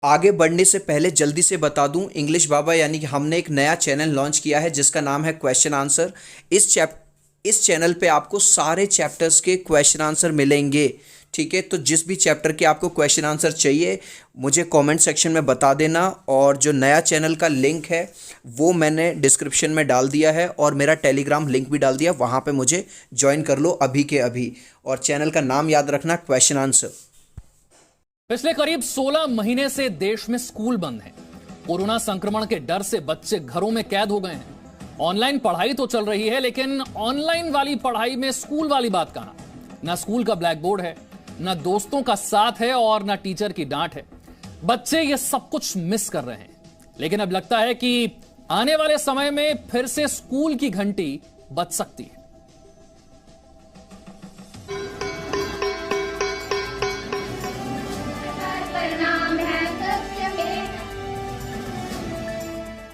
आगे बढ़ने से पहले जल्दी से बता दूं, इंग्लिश बाबा यानी कि हमने एक नया चैनल लॉन्च किया है जिसका नाम है क्वेश्चन आंसर। इस चैनल पे आपको सारे चैप्टर्स के क्वेश्चन आंसर मिलेंगे। ठीक है, तो जिस भी चैप्टर के आपको क्वेश्चन आंसर चाहिए मुझे कमेंट सेक्शन में बता देना। और जो नया चैनल का लिंक है वो मैंने डिस्क्रिप्शन में डाल दिया है और मेरा टेलीग्राम लिंक भी डाल दिया, वहाँ पे मुझे ज्वाइन कर लो अभी के अभी। और चैनल का नाम याद रखना, क्वेश्चन आंसर। पिछले करीब 16 महीने से देश में स्कूल बंद हैं। कोरोना संक्रमण के डर से बच्चे घरों में कैद हो गए हैं। ऑनलाइन पढ़ाई तो चल रही है, लेकिन ऑनलाइन वाली पढ़ाई में स्कूल वाली बात कहां। ना स्कूल का ब्लैक बोर्ड है, ना दोस्तों का साथ है और ना टीचर की डांट है। बच्चे ये सब कुछ मिस कर रहे हैं। लेकिन अब लगता है कि आने वाले समय में फिर से स्कूल की घंटी बज सकती है।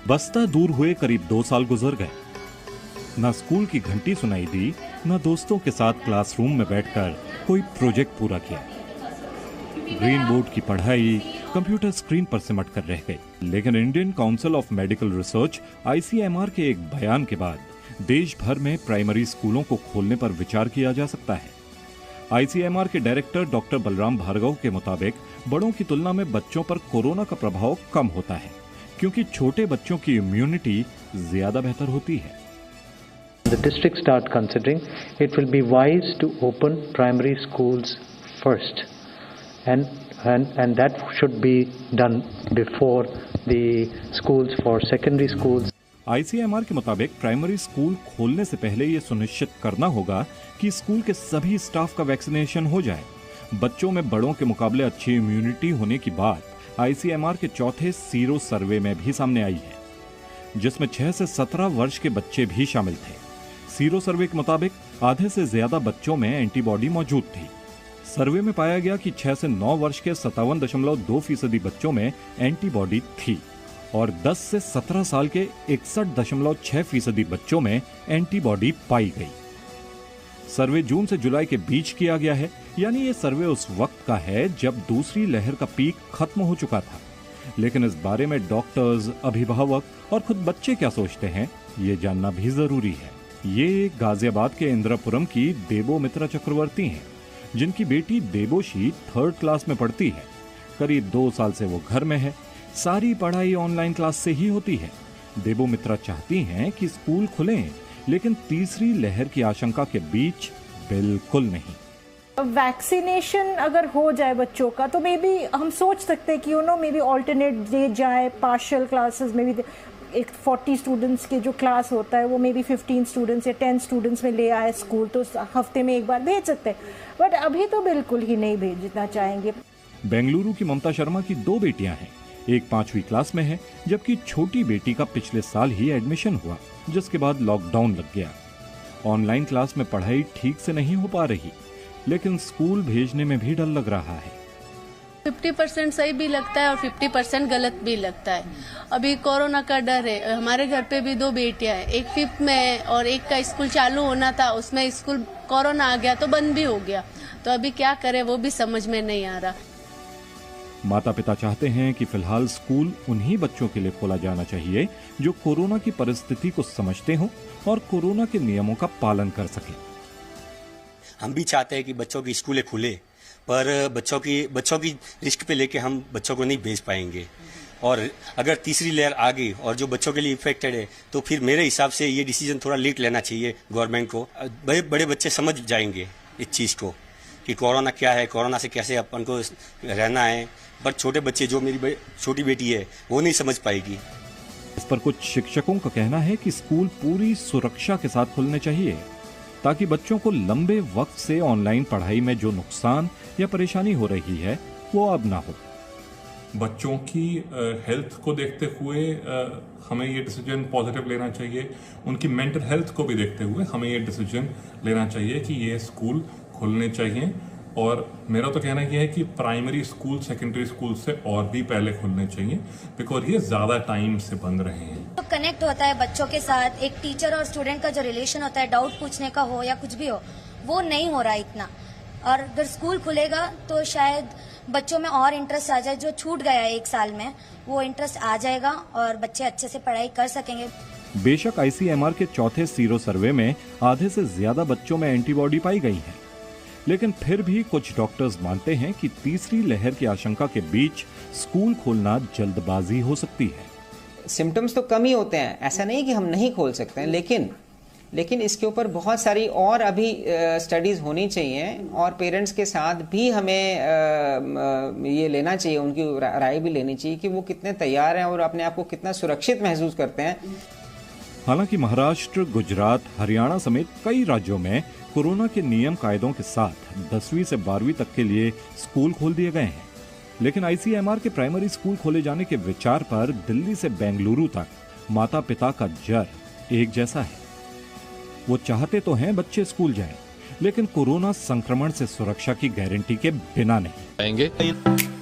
बस्ता दूर हुए करीब 2 साल गुजर गए। न स्कूल की घंटी सुनाई दी, न दोस्तों के साथ क्लासरूम में बैठकर कोई प्रोजेक्ट पूरा किया। ग्रीन बोर्ड की पढ़ाई कंप्यूटर स्क्रीन पर सिमट कर रह गई। लेकिन Indian council of medical research (ICMR) के एक बयान के बाद देश भर में प्राइमरी स्कूलों को खोलने पर विचार किया जा सकता है। ICMR के डायरेक्टर डॉक्टर बलराम भार्गव के मुताबिक बड़ों की तुलना में बच्चों पर कोरोना का प्रभाव कम होता है, क्योंकि छोटे बच्चों की इम्यूनिटी ज्यादा बेहतर होती है। The district start considering it will be wise to open primary schools first, and that should be done before the schools for secondary schools. ICMR के मुताबिक प्राइमरी स्कूल खोलने से पहले ये सुनिश्चित करना होगा कि स्कूल के सभी स्टाफ का वैक्सीनेशन हो जाए। बच्चों में बड़ों के मुकाबले अच्छी इम्यूनिटी होने की बात ICMR के चौथे सीरो सर्वे में भी सामने आई है, जिसमें 6 से 17 वर्ष के बच्चे भी शामिल थे। सीरो सर्वे के मुताबिक आधे से ज्यादा बच्चों में एंटीबॉडी मौजूद थी। सर्वे में पाया गया कि 6 से 9 वर्ष के 57.2% बच्चों में एंटीबॉडी थी और 10 से 17 साल के 61.6% बच्चों में एंटीबॉडी पाई गई। सर्वे जून से जुलाई के बीच किया गया है, यानी ये सर्वे उस वक्त का है जब दूसरी लहर का पीक खत्म हो चुका था। लेकिन इस बारे में डॉक्टर्स, अभिभावक और खुद बच्चे क्या सोचते हैं, ये जानना भी जरूरी है। ये गाजियाबाद के इंद्रपुरम की देबो मित्रा चक्रवर्ती हैं, जिनकी बेटी देबोशी 3rd क्लास में पढ़ती है। करीब 2 साल से वो घर में है। सारी पढ़ाई ऑनलाइन क्लास से ही होती है। देबो मित्रा चाहती हैं कि स्कूल खुलें, लेकिन तीसरी लहर की आशंका के बीच बिल्कुल नहीं। वैक्सीनेशन अगर हो जाए बच्चों का तो मे बी हम सोच सकते हैं कि मे बी ऑल्टरनेट डे जाए, पार्शियल क्लासेस में भी एक 40 स्टूडेंट्स के जो क्लास होता है वो मे बी 15 स्टूडेंट्स या 10 स्टूडेंट्स में ले आए स्कूल, तो हफ्ते में एक बार भेज सकते हैं। बट अभी तो बिल्कुल ही नहीं भेजना चाहेंगे। बेंगलुरु की ममता शर्मा की 2 बेटियां हैं। एक 5वीं क्लास में है, जबकि छोटी बेटी का पिछले साल ही एडमिशन हुआ, जिसके बाद लॉकडाउन लग गया। ऑनलाइन क्लास में पढ़ाई ठीक से नहीं हो पा रही, लेकिन स्कूल भेजने में भी डर लग रहा है। 50% सही भी लगता है और 50% गलत भी लगता है। अभी कोरोना का डर है। हमारे घर पे भी 2 बेटियां हैं, एक 5th में है और एक का स्कूल चालू होना था, उसमें स्कूल कोरोना आ गया तो बंद भी हो गया। तो अभी क्या करें वो भी समझ में नहीं आ रहा। माता पिता चाहते हैं कि फिलहाल स्कूल उन्हीं बच्चों के लिए खोला जाना चाहिए जो कोरोना की परिस्थिति को समझते हों और कोरोना के नियमों का पालन कर सकें। हम भी चाहते हैं कि बच्चों की स्कूलें खुले, पर बच्चों की रिस्क पे लेके हम बच्चों को नहीं भेज पाएंगे। और अगर तीसरी लहर आ गई और जो बच्चों के लिए इफेक्टेड है, तो फिर मेरे हिसाब से ये डिसीजन थोड़ा लेट लेना चाहिए गवर्नमेंट को। बड़े बच्चे समझ जाएंगे इस चीज़ को कि कोरोना क्या है, कोरोना से कैसे अपन को रहना है। पर छोटे बच्चे, जो मेरी छोटी बेटी है, वो नहीं समझ पाएगी। इस पर कुछ शिक्षकों का कहना है कि स्कूल पूरी सुरक्षा के साथ खुलने चाहिए, ताकि बच्चों को लंबे वक्त से ऑनलाइन पढ़ाई में जो नुकसान या परेशानी हो रही है वो अब ना हो। बच्चों की हेल्थ को देखते हुए हमें ये डिसीजन पॉजिटिव लेना चाहिए। उनकी मेंटल हेल्थ को भी देखते हुए हमें ये डिसीजन लेना चाहिए कि ये स्कूल खुलने चाहिए। और मेरा तो कहना यह है कि प्राइमरी स्कूल, सेकेंडरी स्कूल से और भी पहले खुलने चाहिए, बिकॉज ये ज्यादा टाइम से बंद रहे हैं। तो कनेक्ट होता है बच्चों के साथ, एक टीचर और स्टूडेंट का जो रिलेशन होता है, डाउट पूछने का हो या कुछ भी हो, वो नहीं हो रहा है इतना। और अगर स्कूल खुलेगा तो शायद बच्चों में और इंटरेस्ट आ जाए, जो छूट गया है 1 साल में वो इंटरेस्ट आ जाएगा और बच्चे अच्छे से पढ़ाई कर सकेंगे। बेशक आईसीएमआर के चौथे सीरो सर्वे में आधे से ज्यादा बच्चों में एंटीबॉडी पाई गई है, लेकिन फिर भी कुछ डॉक्टर्स मानते हैं कि तीसरी लहर की आशंका के बीच स्कूल खोलना जल्दबाजी हो सकती है। सिम्टम्स तो कम ही होते हैं, ऐसा नहीं कि हम नहीं खोल सकते हैं, लेकिन इसके ऊपर बहुत सारी और अभी स्टडीज़ होनी चाहिए और पेरेंट्स के साथ भी हमें ये लेना चाहिए, उनकी राय भी लेनी चाहिए कि वो कितने तैयार हैं और अपने आप को कितना सुरक्षित महसूस करते हैं। हालांकि महाराष्ट्र, गुजरात, हरियाणा समेत कई राज्यों में कोरोना के नियम कायदों के साथ 10वीं से 12वीं तक के लिए स्कूल खोल दिए गए हैं, लेकिन आईसीएमआर के प्राइमरी स्कूल खोले जाने के विचार पर दिल्ली से बेंगलुरु तक माता पिता का जर एक जैसा है। वो चाहते तो हैं बच्चे स्कूल जाएं, लेकिन कोरोना संक्रमण से सुरक्षा की गारंटी के बिना नहीं।